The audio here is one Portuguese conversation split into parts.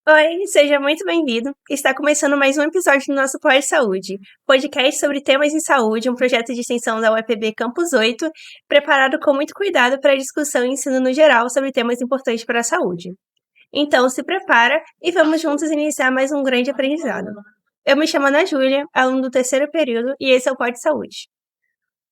Oi, seja muito bem-vindo. Está começando mais um episódio do nosso Pós Saúde, podcast sobre temas em saúde, um projeto de extensão da UEPB Campus 8, preparado com muito cuidado para a discussão e ensino no geral sobre temas importantes para a saúde. Então, se prepara e vamos juntos iniciar mais um grande aprendizado. Eu me chamo Ana Júlia, aluna do terceiro período, e esse é o Pós Saúde.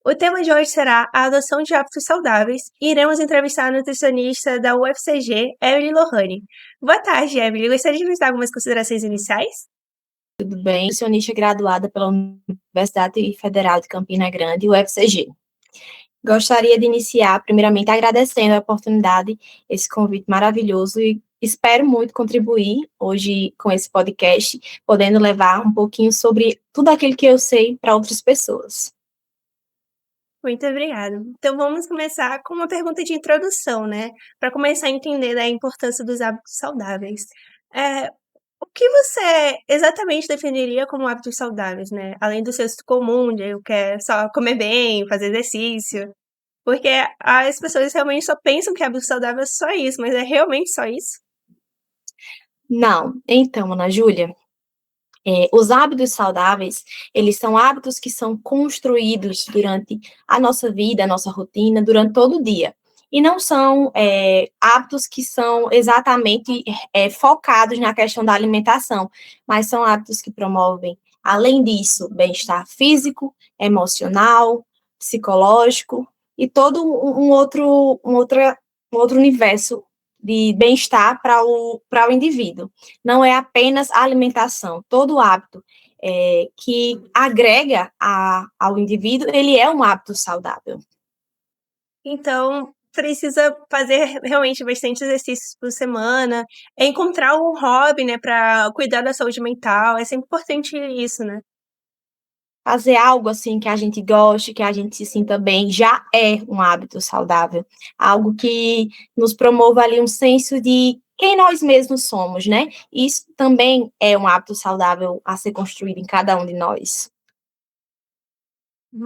O tema de hoje será a adoção de hábitos saudáveis e iremos entrevistar a nutricionista da UFCG, Emily Lohane. Boa tarde, Emily. Gostaria de nos dar algumas considerações iniciais? Tudo bem? Nutricionista graduada pela Universidade Federal de Campina Grande, UFCG. Gostaria de iniciar, primeiramente, agradecendo a oportunidade, esse convite maravilhoso, e espero muito contribuir hoje com esse podcast, podendo levar um pouquinho sobre tudo aquilo que eu sei para outras pessoas. Muito obrigada. Então, vamos começar com uma pergunta de introdução, né? Para começar a entender a importância dos hábitos saudáveis. O que você exatamente definiria como hábitos saudáveis, né? Além do senso comum, de que é só comer bem, fazer exercício. Porque as pessoas realmente só pensam que hábito saudável é só isso, mas é realmente só isso? Não, então, Ana Júlia, os hábitos saudáveis, eles são hábitos que são construídos durante a nossa vida, a nossa rotina, durante todo o dia. E não são hábitos que são exatamente focados na questão da alimentação, mas são hábitos que promovem, além disso, bem-estar físico, emocional, psicológico e todo um outro universo de bem-estar para o indivíduo. Não é apenas a alimentação, todo hábito que agrega ao indivíduo, ele é um hábito saudável. Então, precisa fazer realmente bastante exercícios por semana, encontrar um hobby, né, para cuidar da saúde mental, é sempre importante isso, né? Fazer algo assim que a gente goste, que a gente se sinta bem, já é um hábito saudável. Algo que nos promova ali um senso de quem nós mesmos somos, né? Isso também é um hábito saudável a ser construído em cada um de nós.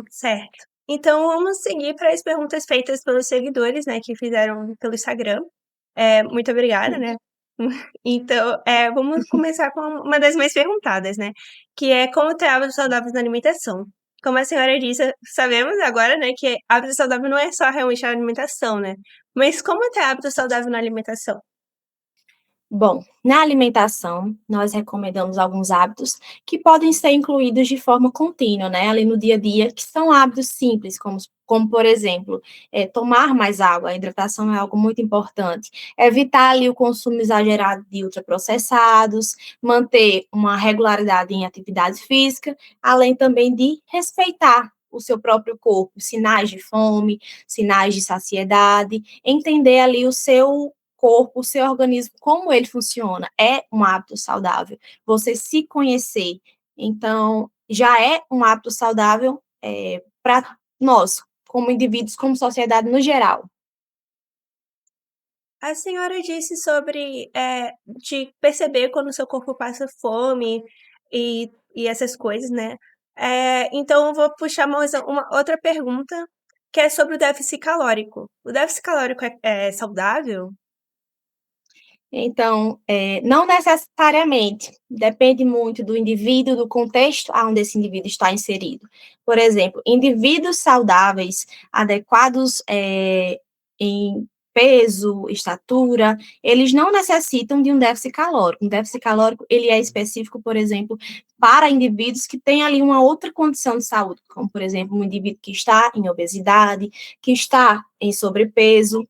Certo. Então, vamos seguir para as perguntas feitas pelos seguidores, né, que fizeram pelo Instagram. Muito obrigada, né? Então, vamos começar com uma das mais perguntadas, né? Que é como ter hábitos saudáveis na alimentação. Como a senhora disse, sabemos agora, né, que hábito saudável não é só realmente a alimentação, né? Mas como ter hábito saudável na alimentação? Bom, na alimentação, nós recomendamos alguns hábitos que podem ser incluídos de forma contínua, né, ali no dia a dia, que são hábitos simples, como por exemplo, tomar mais água, a hidratação é algo muito importante, evitar ali o consumo exagerado de ultraprocessados, manter uma regularidade em atividade física, além também de respeitar o seu próprio corpo, sinais de fome, sinais de saciedade, entender ali o seu corpo, o seu organismo, como ele funciona, é um hábito saudável. Você se conhecer, então, já é um hábito saudável para nós, como indivíduos, como sociedade no geral. A senhora disse sobre de perceber quando o seu corpo passa fome e essas coisas, né? Então eu vou puxar mais uma outra pergunta, que é sobre o déficit calórico. O déficit calórico é saudável? Então, não necessariamente, depende muito do indivíduo, do contexto onde esse indivíduo está inserido. Por exemplo, indivíduos saudáveis, adequados em peso, estatura, eles não necessitam de um déficit calórico. Um déficit calórico, ele é específico, por exemplo, para indivíduos que têm ali uma outra condição de saúde, como, por exemplo, um indivíduo que está em obesidade, que está em sobrepeso.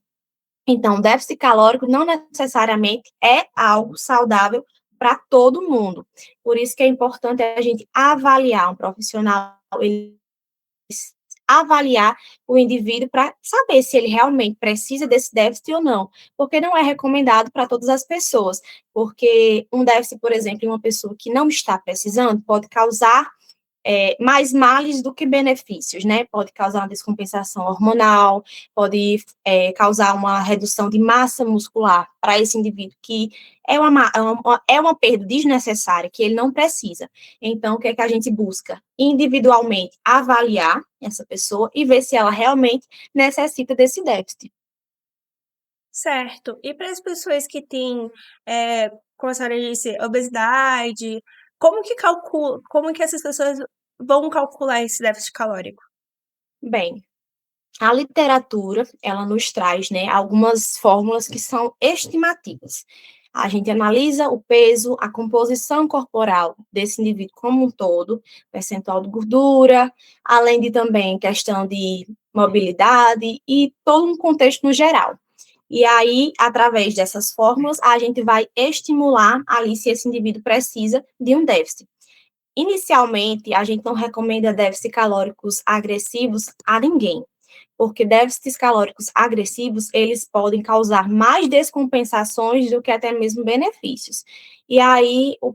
Então, déficit calórico não necessariamente é algo saudável para todo mundo. Por isso que é importante a gente avaliar um profissional, avaliar o indivíduo para saber se ele realmente precisa desse déficit ou não, porque não é recomendado para todas as pessoas, porque um déficit, por exemplo, em uma pessoa que não está precisando, pode causar mais males do que benefícios, né? Pode causar uma descompensação hormonal, pode causar uma redução de massa muscular para esse indivíduo, que é uma perda desnecessária, que ele não precisa. Então, o que é que a gente busca? Individualmente avaliar essa pessoa e ver se ela realmente necessita desse déficit. Certo. E para as pessoas que têm como a senhora disse, obesidade, como que essas pessoas vão calcular esse déficit calórico? Bem, a literatura, ela nos traz, né, algumas fórmulas que são estimativas. A gente analisa o peso, a composição corporal desse indivíduo como um todo, percentual de gordura, além de também questão de mobilidade e todo um contexto no geral. E aí, através dessas fórmulas, a gente vai estimular ali se esse indivíduo precisa de um déficit. Inicialmente, a gente não recomenda déficits calóricos agressivos a ninguém, porque déficits calóricos agressivos, eles podem causar mais descompensações do que até mesmo benefícios. E aí, o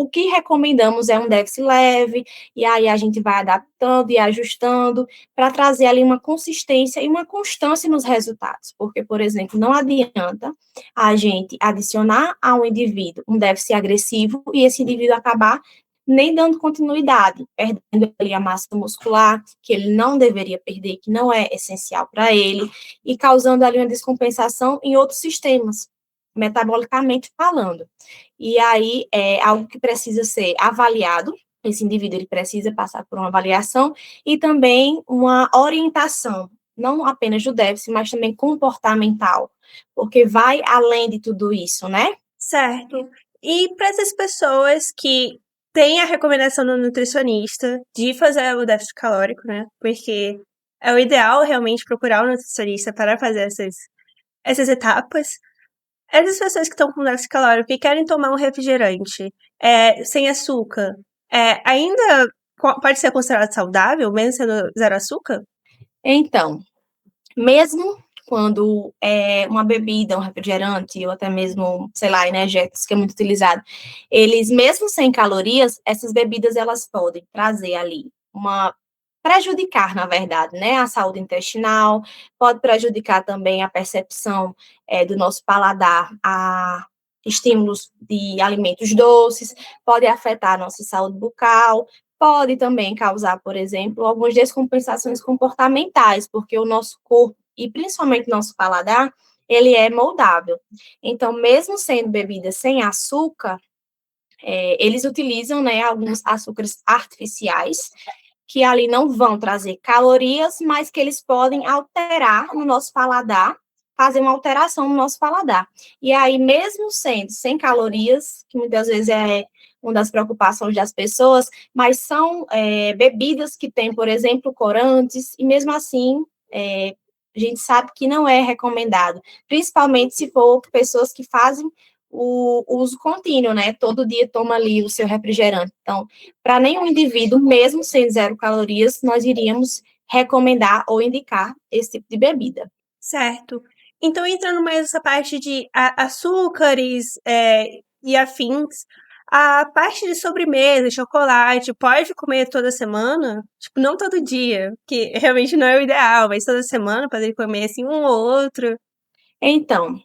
que recomendamos é um déficit leve, e aí a gente vai adaptando e ajustando para trazer ali uma consistência e uma constância nos resultados. Porque, por exemplo, não adianta a gente adicionar a um indivíduo um déficit agressivo e esse indivíduo acabar nem dando continuidade, perdendo ali a massa muscular, que ele não deveria perder, que não é essencial para ele, e causando ali uma descompensação em outros sistemas, metabolicamente falando. E aí é algo que precisa ser avaliado, esse indivíduo ele precisa passar por uma avaliação e também uma orientação, não apenas do déficit, mas também comportamental, porque vai além de tudo isso, né? Certo. E para essas pessoas que têm a recomendação do nutricionista de fazer o déficit calórico, né? Porque é o ideal realmente procurar um nutricionista para fazer essas etapas. Essas pessoas que estão com déficit calórico e querem tomar um refrigerante sem açúcar, ainda pode ser considerado saudável, mesmo sendo zero açúcar? Então, mesmo quando é uma bebida, um refrigerante, ou até mesmo, sei lá, energéticos, que é muito utilizado, eles, mesmo sem calorias, essas bebidas, elas podem trazer ali prejudicar, na verdade, né, a saúde intestinal, pode prejudicar também a percepção do nosso paladar a estímulos de alimentos doces, pode afetar a nossa saúde bucal, pode também causar, por exemplo, algumas descompensações comportamentais, porque o nosso corpo, e principalmente o nosso paladar, ele é moldável. Então, mesmo sendo bebidas sem açúcar, eles utilizam, né, alguns açúcares artificiais, que ali não vão trazer calorias, mas que eles podem alterar no nosso paladar, fazer uma alteração no nosso paladar. E aí, mesmo sendo sem calorias, que muitas vezes é uma das preocupações das pessoas, mas são bebidas que têm, por exemplo, corantes, e mesmo assim, a gente sabe que não é recomendado, principalmente se for pessoas que fazem o uso contínuo, né? Todo dia toma ali o seu refrigerante. Então, para nenhum indivíduo, mesmo sem zero calorias, nós iríamos recomendar ou indicar esse tipo de bebida. Certo. Então, entrando mais nessa parte de açúcares, e afins, a parte de sobremesa, chocolate, pode comer toda semana? Tipo, não todo dia, que realmente não é o ideal, mas toda semana poder comer, assim, um ou outro. Então,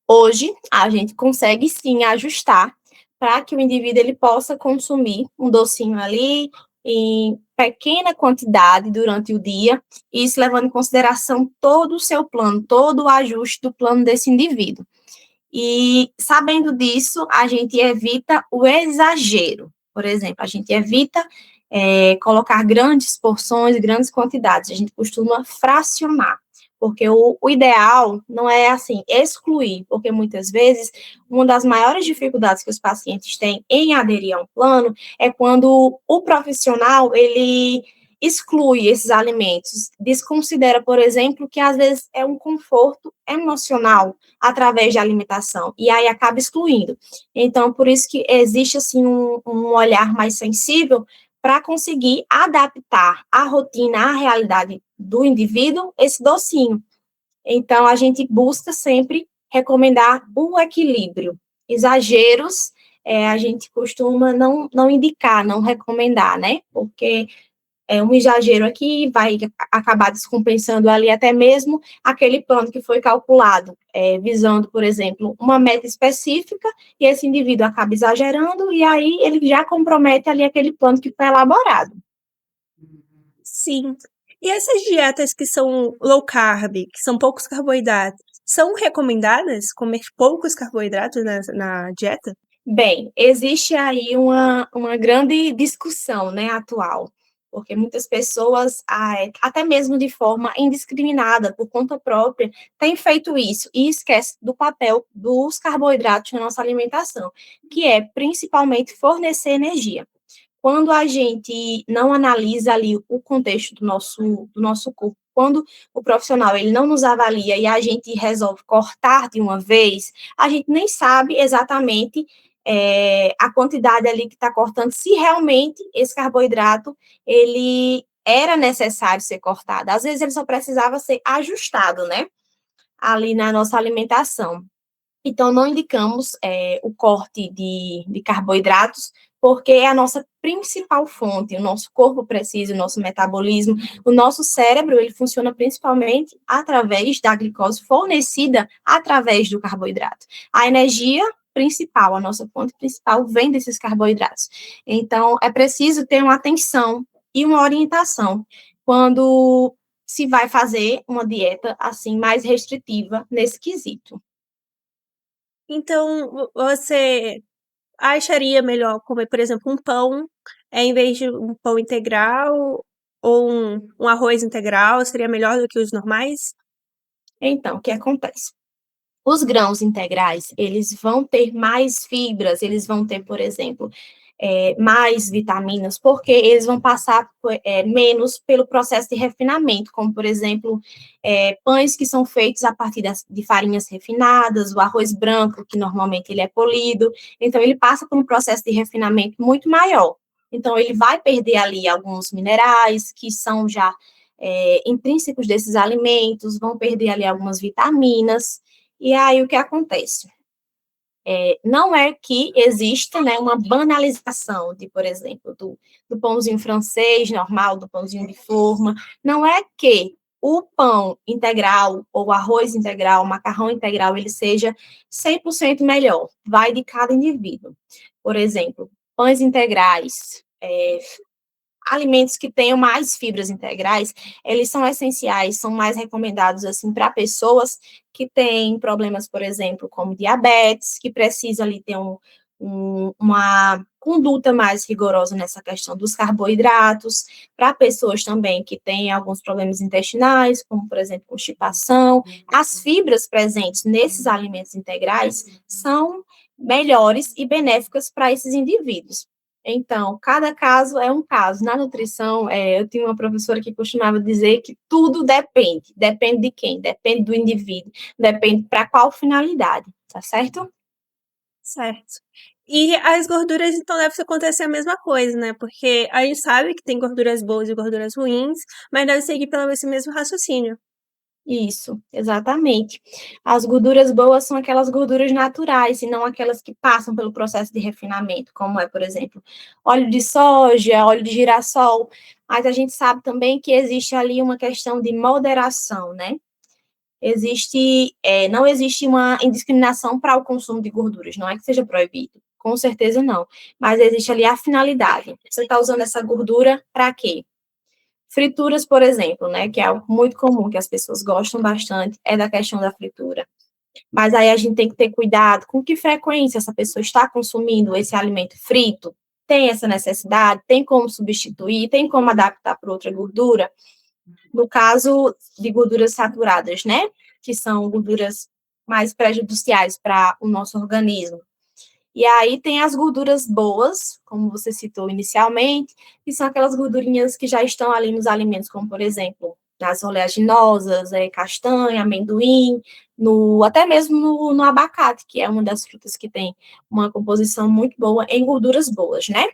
hoje a gente consegue sim ajustar para que o indivíduo ele possa consumir um docinho ali em pequena quantidade durante o dia, isso levando em consideração todo o seu plano, todo o ajuste do plano desse indivíduo. E sabendo disso, a gente evita o exagero. Por exemplo, a gente evita colocar grandes porções, grandes quantidades. A gente costuma fracionar, porque o ideal não é assim excluir, porque muitas vezes uma das maiores dificuldades que os pacientes têm em aderir a um plano é quando o profissional ele exclui esses alimentos, desconsidera, por exemplo, que às vezes é um conforto emocional através da alimentação, e aí acaba excluindo. Então, por isso que existe, assim, um olhar mais sensível para conseguir adaptar a rotina, a realidade do indivíduo, esse docinho. Então, a gente busca sempre recomendar um equilíbrio. Exageros, a gente costuma não indicar, não recomendar, né? Porque um exagero aqui vai acabar descompensando ali até mesmo aquele plano que foi calculado, visando, por exemplo, uma meta específica, e esse indivíduo acaba exagerando, e aí ele já compromete ali aquele plano que foi elaborado. Sim. E essas dietas que são low carb, que são poucos carboidratos, São recomendadas comer poucos carboidratos na dieta? Bem, existe aí uma grande discussão, né, atual, porque muitas pessoas, até mesmo de forma indiscriminada, por conta própria, têm feito isso e esquece do papel dos carboidratos na nossa alimentação, que é principalmente fornecer energia. Quando a gente não analisa ali o contexto do nosso corpo, quando o profissional ele não nos avalia e a gente resolve cortar de uma vez, a gente nem sabe exatamente a quantidade ali que está cortando, se realmente esse carboidrato ele era necessário ser cortado. Às vezes ele só precisava ser ajustado, né? Ali na nossa alimentação. Então, não indicamos o corte de carboidratos, porque é a nossa principal fonte, o nosso corpo precisa, o nosso metabolismo, o nosso cérebro, ele funciona principalmente através da glicose fornecida através do carboidrato. A energia principal, a nossa fonte principal vem desses carboidratos. Então, é preciso ter uma atenção e uma orientação quando se vai fazer uma dieta assim mais restritiva nesse quesito. Então, você acharia melhor comer, por exemplo, um pão, em vez de um pão integral ou um arroz integral, seria melhor do que os normais? Então, o que acontece? Os grãos integrais, eles vão ter mais fibras, eles vão ter, por exemplo, mais vitaminas, porque eles vão passar menos pelo processo de refinamento, como, por exemplo, pães que são feitos a partir de farinhas refinadas, o arroz branco, que normalmente ele é polido, então ele passa por um processo de refinamento muito maior. Então, ele vai perder ali alguns minerais que são já intrínsecos desses alimentos, vão perder ali algumas vitaminas, e aí o que acontece? Não é que exista, né, uma banalização de, por exemplo, do pãozinho francês normal, do pãozinho de forma, não é que o pão integral, ou arroz integral, o macarrão integral, ele seja 100% melhor, vai de cada indivíduo. Por exemplo, pães integrais, alimentos que tenham mais fibras integrais, eles são essenciais, são mais recomendados, assim, para pessoas que têm problemas, por exemplo, como diabetes, que precisam ali ter uma conduta mais rigorosa nessa questão dos carboidratos, para pessoas também que têm alguns problemas intestinais, como, por exemplo, constipação. As fibras presentes nesses alimentos integrais são melhores e benéficas para esses indivíduos. Então, cada caso é um caso. Na nutrição, eu tinha uma professora que costumava dizer que tudo depende. Depende de quem? Depende do indivíduo. Depende para qual finalidade, tá certo? Certo. E as gorduras, então, deve acontecer a mesma coisa, né? Porque a gente sabe que tem gorduras boas e gorduras ruins, mas deve seguir pelo esse mesmo raciocínio. Isso, exatamente. As gorduras boas são aquelas gorduras naturais, e não aquelas que passam pelo processo de refinamento, como é, por exemplo, óleo de soja, óleo de girassol. Mas a gente sabe também que existe ali uma questão de moderação, né? Não existe uma indiscriminação para o consumo de gorduras, não é que seja proibido, com certeza não, mas existe ali a finalidade. Você está usando essa gordura para quê? Frituras, por exemplo, né, que é algo muito comum, que as pessoas gostam bastante, é da questão da fritura. Mas aí a gente tem que ter cuidado com que frequência essa pessoa está consumindo esse alimento frito, tem essa necessidade, tem como substituir, tem como adaptar para outra gordura. No caso de gorduras saturadas, né, que são gorduras mais prejudiciais para o nosso organismo. E aí tem as gorduras boas, como você citou inicialmente, que são aquelas gordurinhas que já estão ali nos alimentos, como, por exemplo, nas oleaginosas, castanha, amendoim, até mesmo no abacate, que é uma das frutas que tem uma composição muito boa em gorduras boas, né?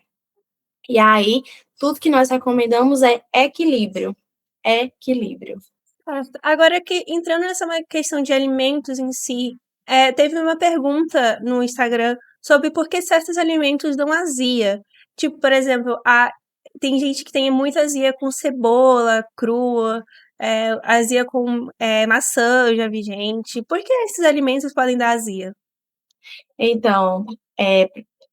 E aí, tudo que nós recomendamos é equilíbrio. Equilíbrio. Certo. Agora que entrando nessa questão de alimentos em si, teve uma pergunta no Instagram sobre por que certos alimentos dão azia. Tipo, por exemplo, tem gente que tem muita azia com cebola crua, azia com maçã, eu já vi gente. Por que esses alimentos podem dar azia? Então,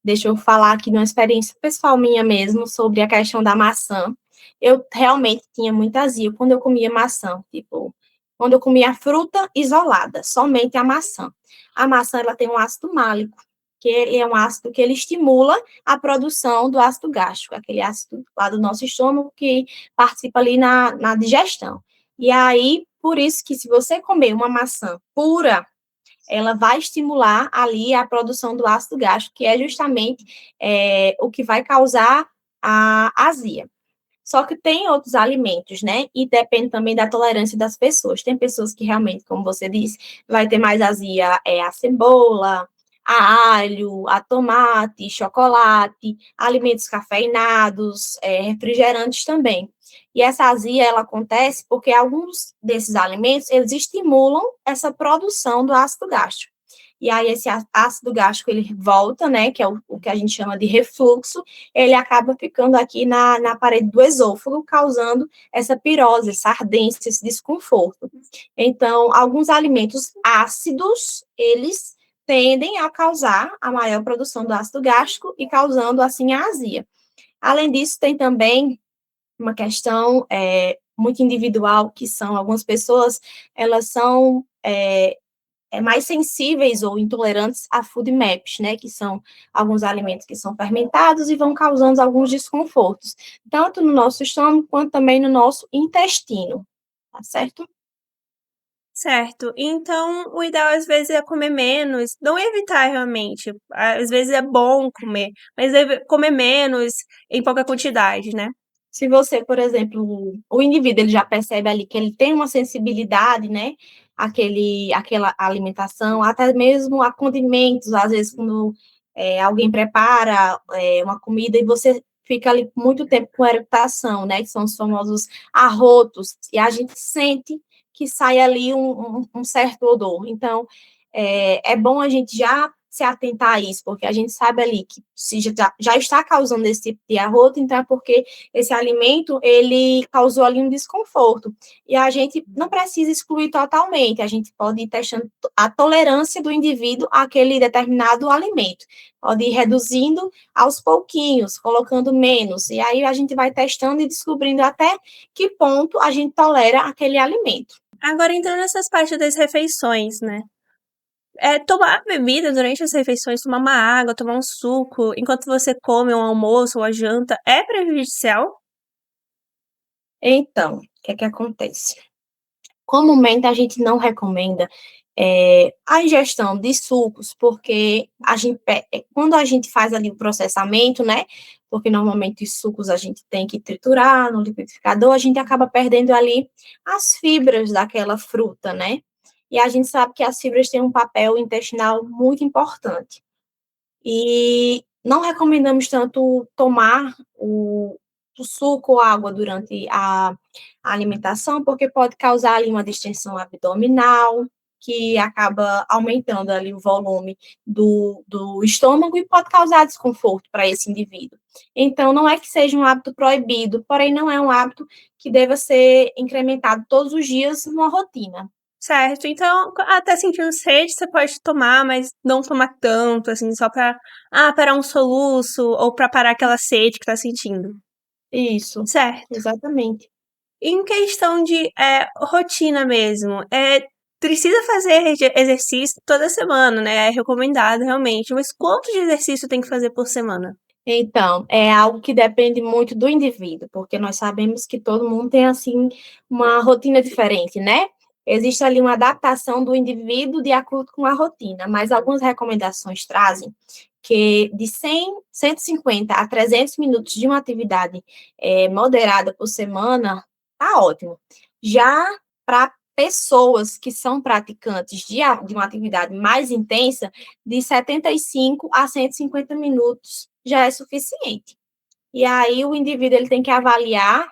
deixa eu falar aqui de uma experiência pessoal minha mesmo sobre a questão da maçã. Eu realmente tinha muita azia quando eu comia maçã, tipo, quando eu comi a fruta isolada, somente a maçã. A maçã, ela tem um ácido málico, que ele é um ácido que ele estimula a produção do ácido gástrico, aquele ácido lá do nosso estômago que participa ali na digestão. E aí, por isso que se você comer uma maçã pura, ela vai estimular ali a produção do ácido gástrico, que é justamente o que vai causar a azia. Só que tem outros alimentos, né? E depende também da tolerância das pessoas. Tem pessoas que realmente, como você disse, vai ter mais azia a cebola, a alho, a tomate, chocolate, alimentos cafeinados, refrigerantes também. E essa azia, ela acontece porque alguns desses alimentos, eles estimulam essa produção do ácido gástrico. E aí, esse ácido gástrico, ele volta, né, que é o que a gente chama de refluxo, ele acaba ficando aqui na parede do esôfago, causando essa pirose, essa ardência, esse desconforto. Então, alguns alimentos ácidos, eles tendem a causar a maior produção do ácido gástrico e causando, assim, a azia. Além disso, tem também uma questão muito individual, que são algumas pessoas, elas são mais sensíveis ou intolerantes a food maps, né, que são alguns alimentos que são fermentados e vão causando alguns desconfortos, tanto no nosso estômago quanto também no nosso intestino, tá certo? Certo. Então, o ideal às vezes é comer menos, não evitar realmente. Às vezes é bom comer, mas comer menos em pouca quantidade, né? Se você, por exemplo, o indivíduo ele já percebe ali que ele tem uma sensibilidade, né, aquela alimentação, até mesmo a condimentos, às vezes quando alguém prepara uma comida e você fica ali muito tempo com eructação, né, que são os famosos arrotos, e a gente sente que sai ali um certo odor. Então, é bom a gente já se atentar a isso, porque a gente sabe ali que se já está causando esse tipo de arroto, então é porque esse alimento, ele causou ali um desconforto. E a gente não precisa excluir totalmente, a gente pode ir testando a tolerância do indivíduo àquele determinado alimento. Pode ir reduzindo aos pouquinhos, colocando menos. E aí a gente vai testando e descobrindo até que ponto a gente tolera aquele alimento. Agora, entrando nessas partes das refeições, né? Tomar bebida durante as refeições, tomar uma água, tomar um suco, enquanto você come um almoço ou a janta, é prejudicial? Então, o que é que acontece? Comumente a gente não recomenda a ingestão de sucos, porque quando a gente faz ali o processamento, né? Porque normalmente os sucos a gente tem que triturar no liquidificador, a gente acaba perdendo ali as fibras daquela fruta, né? E a gente sabe que as fibras têm um papel intestinal muito importante. E não recomendamos tanto tomar o suco ou água durante a alimentação, porque pode causar ali uma distensão abdominal, que acaba aumentando ali o volume do estômago e pode causar desconforto para esse indivíduo. Então, não é que seja um hábito proibido, porém não é um hábito que deva ser incrementado todos os dias numa rotina. Certo. Então, tá sentindo sede, você pode tomar, mas não tomar tanto, assim, só pra parar um soluço ou pra parar aquela sede que tá sentindo. Isso, Certo. exatamente. Em questão de rotina mesmo, precisa fazer exercício toda semana, né? É recomendado realmente. Mas quanto de exercício tem que fazer por semana? Então, é algo que depende muito do indivíduo, porque nós sabemos que todo mundo tem, assim, uma rotina diferente, né? Existe ali uma adaptação do indivíduo de acordo com a rotina, mas algumas recomendações trazem que de 150 a 300 minutos de uma atividade moderada por semana, tá ótimo. Já para pessoas que são praticantes de uma atividade mais intensa, de 75 a 150 minutos já é suficiente. E aí o indivíduo ele tem que avaliar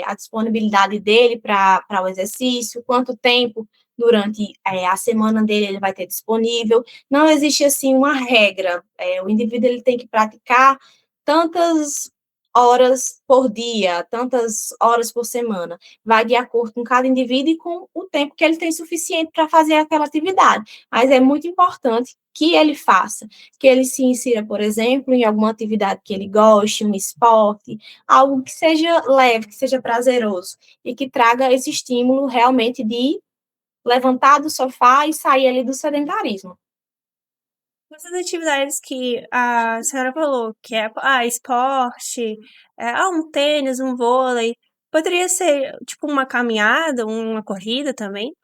a disponibilidade dele para o exercício, quanto tempo durante a semana dele ele vai ter disponível. Não existe assim uma regra. O indivíduo ele tem que praticar tantas horas por dia, tantas horas por semana. Vai de acordo com cada indivíduo e com o tempo que ele tem suficiente para fazer aquela atividade. Mas é muito importante que ele faça, que ele se insira, por exemplo, em alguma atividade que ele goste, um esporte, algo que seja leve, que seja prazeroso e que traga esse estímulo realmente de levantar do sofá e sair ali do sedentarismo. Essas atividades que a senhora falou, que é, esporte, um tênis, um vôlei, poderia ser tipo uma caminhada, uma corrida também?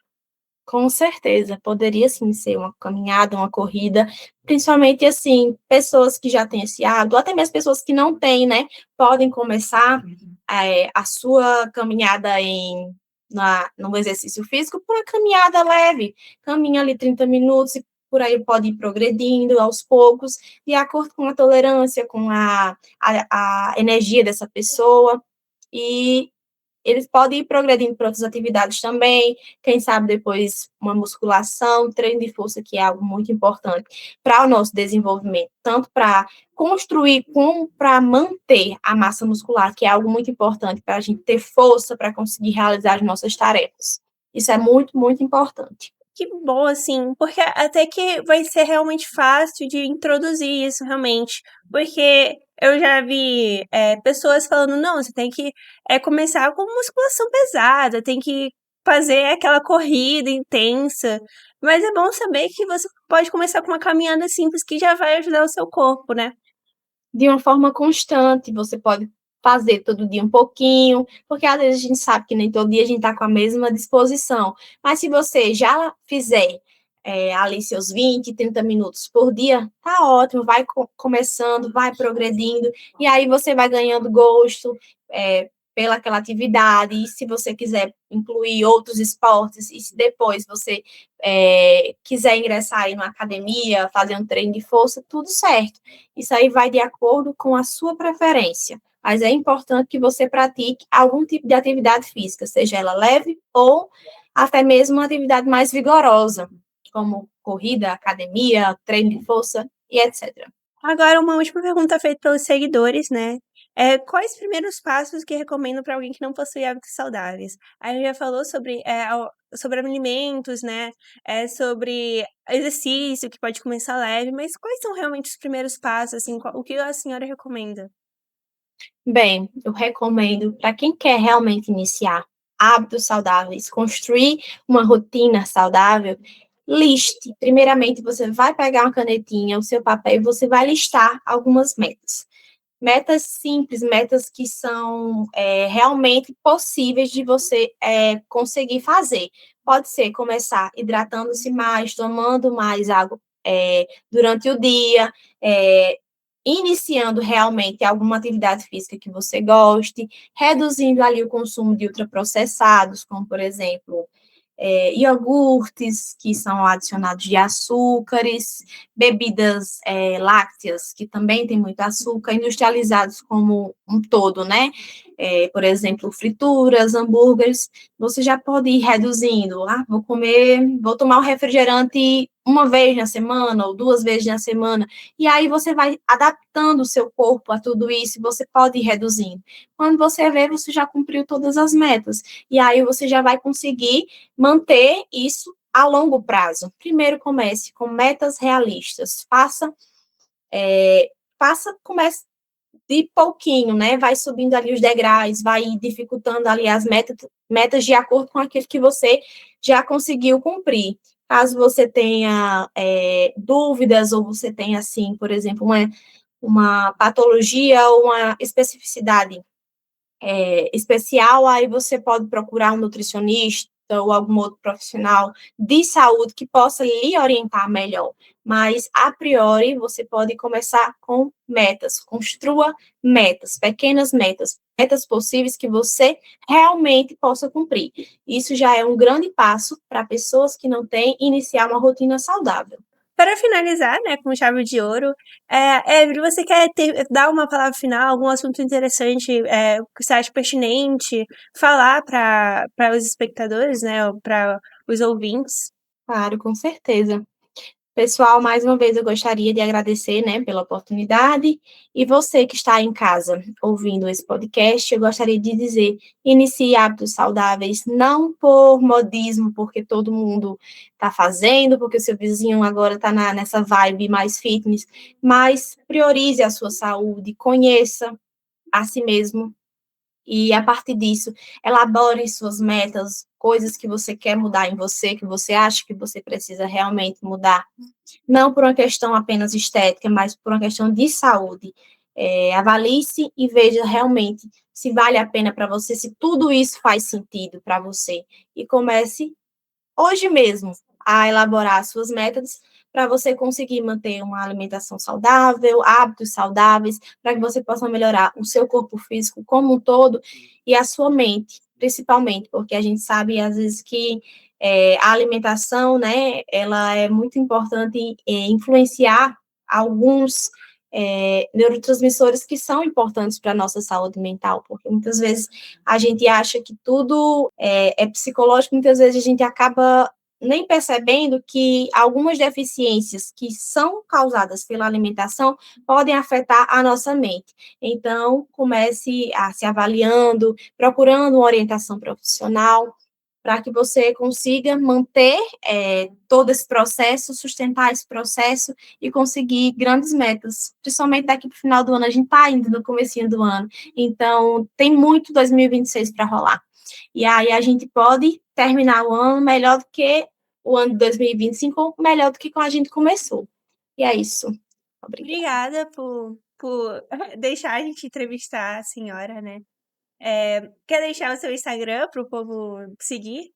Com certeza, poderia sim ser uma caminhada, uma corrida, principalmente, assim, pessoas que já têm esse hábito, ou até mesmo pessoas que não têm, né, podem começar, a sua caminhada no exercício físico por uma caminhada leve, caminha ali 30 minutos e por aí pode ir progredindo aos poucos, de acordo com a tolerância, com a energia dessa pessoa, e eles podem ir progredindo para outras atividades também, quem sabe depois uma musculação, treino de força, que é algo muito importante para o nosso desenvolvimento, tanto para construir como para manter a massa muscular, que é algo muito importante para a gente ter força para conseguir realizar as nossas tarefas. Isso é muito, muito importante. Que bom, assim, porque até que vai ser realmente fácil de introduzir isso realmente, porque eu já vi, pessoas falando: "Não, você tem que, começar com musculação pesada, tem que fazer aquela corrida intensa", mas é bom saber que você pode começar com uma caminhada simples que já vai ajudar o seu corpo, né. De uma forma constante, você pode fazer todo dia um pouquinho, porque às vezes a gente sabe que nem todo dia a gente está com a mesma disposição, mas se você já fizer ali seus 20, 30 minutos por dia, tá ótimo, vai começando, vai progredindo, e aí você vai ganhando gosto pela aquela atividade, e se você quiser incluir outros esportes, e se depois você quiser ingressar aí numa academia, fazer um treino de força, tudo certo. Isso aí vai de acordo com a sua preferência, mas é importante que você pratique algum tipo de atividade física, seja ela leve ou até mesmo uma atividade mais vigorosa, como corrida, academia, treino de força e etc. Agora uma última pergunta feita pelos seguidores, né, quais primeiros passos que recomendo para alguém que não possui hábitos saudáveis? A gente já falou sobre, sobre alimentos, né, sobre exercício que pode começar leve, mas quais são realmente os primeiros passos, assim, o que a senhora recomenda? Bem, eu recomendo para quem quer realmente iniciar hábitos saudáveis, construir uma rotina saudável, liste. Primeiramente, você vai pegar uma canetinha, o seu papel, e você vai listar algumas metas. Metas simples, metas que são realmente possíveis de você conseguir fazer. Pode ser começar hidratando-se mais, tomando mais água durante o dia, iniciando realmente alguma atividade física que você goste, reduzindo ali o consumo de ultraprocessados, como por exemplo iogurtes, que são adicionados de açúcares, bebidas lácteas, que também tem muito açúcar, industrializados como um todo, né? Por exemplo, frituras, hambúrgueres, você já pode ir reduzindo. Vou tomar um refrigerante uma vez na semana ou duas vezes na semana, e aí você vai adaptando o seu corpo a tudo isso, e você pode ir reduzindo. Quando você vê, você já cumpriu todas as metas, e aí você já vai conseguir manter isso a longo prazo. Primeiro, comece com metas realistas. Comece de pouquinho, né? Vai subindo ali os degraus, vai dificultando ali as metas de acordo com aquilo que você já conseguiu cumprir. Caso você tenha dúvidas ou você tenha, assim, por exemplo, uma patologia ou uma especificidade especial, aí você pode procurar um nutricionista ou algum outro profissional de saúde que possa lhe orientar melhor. Mas, a priori, você pode começar com metas. Construa metas, pequenas metas, metas possíveis que você realmente possa cumprir. Isso já é um grande passo para pessoas que não têm iniciar uma rotina saudável. Para finalizar, né, com chave de ouro, Evelyn, você quer dar uma palavra final, algum assunto interessante, que você acha pertinente falar para os espectadores, né, ou para os ouvintes? Claro, com certeza. Pessoal, mais uma vez eu gostaria de agradecer, né, pela oportunidade. E você que está em casa ouvindo esse podcast, eu gostaria de dizer: inicie hábitos saudáveis, não por modismo, porque todo mundo está fazendo, porque o seu vizinho agora está nessa vibe mais fitness, mas priorize a sua saúde, conheça a si mesmo, e a partir disso, elabore suas metas, coisas que você quer mudar em você, que você acha que você precisa realmente mudar, não por uma questão apenas estética, mas por uma questão de saúde. Avalie-se e veja realmente se vale a pena para você, se tudo isso faz sentido para você. E comece hoje mesmo a elaborar suas metas para você conseguir manter uma alimentação saudável, hábitos saudáveis, para que você possa melhorar o seu corpo físico como um todo e a sua mente, principalmente, porque a gente sabe às vezes que a alimentação, né, ela é muito importante em influenciar alguns neurotransmissores que são importantes para a nossa saúde mental, porque muitas vezes a gente acha que tudo é psicológico, muitas vezes a gente acaba nem percebendo que algumas deficiências que são causadas pela alimentação podem afetar a nossa mente. Então, comece a se avaliando, procurando uma orientação profissional, para que você consiga manter todo esse processo, sustentar esse processo e conseguir grandes metas, principalmente daqui para o final do ano. A gente está indo no comecinho do ano, então tem muito 2026 para rolar. E aí a gente pode terminar o ano melhor do que o ano de 2025, melhor do que quando a gente começou. E é isso. Obrigada. Obrigada por deixar a gente entrevistar a senhora, né? Quer deixar o seu Instagram para o povo seguir?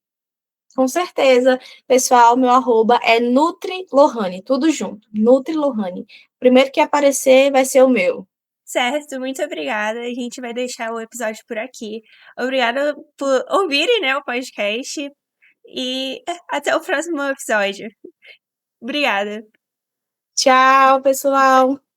Com certeza, pessoal, meu arroba é NutriLohane, tudo junto, NutriLohane. Primeiro que aparecer vai ser o meu. Certo, muito obrigada. A gente vai deixar o episódio por aqui. Obrigada por ouvirem, né, o podcast. E até o próximo episódio. Obrigada. Tchau, pessoal!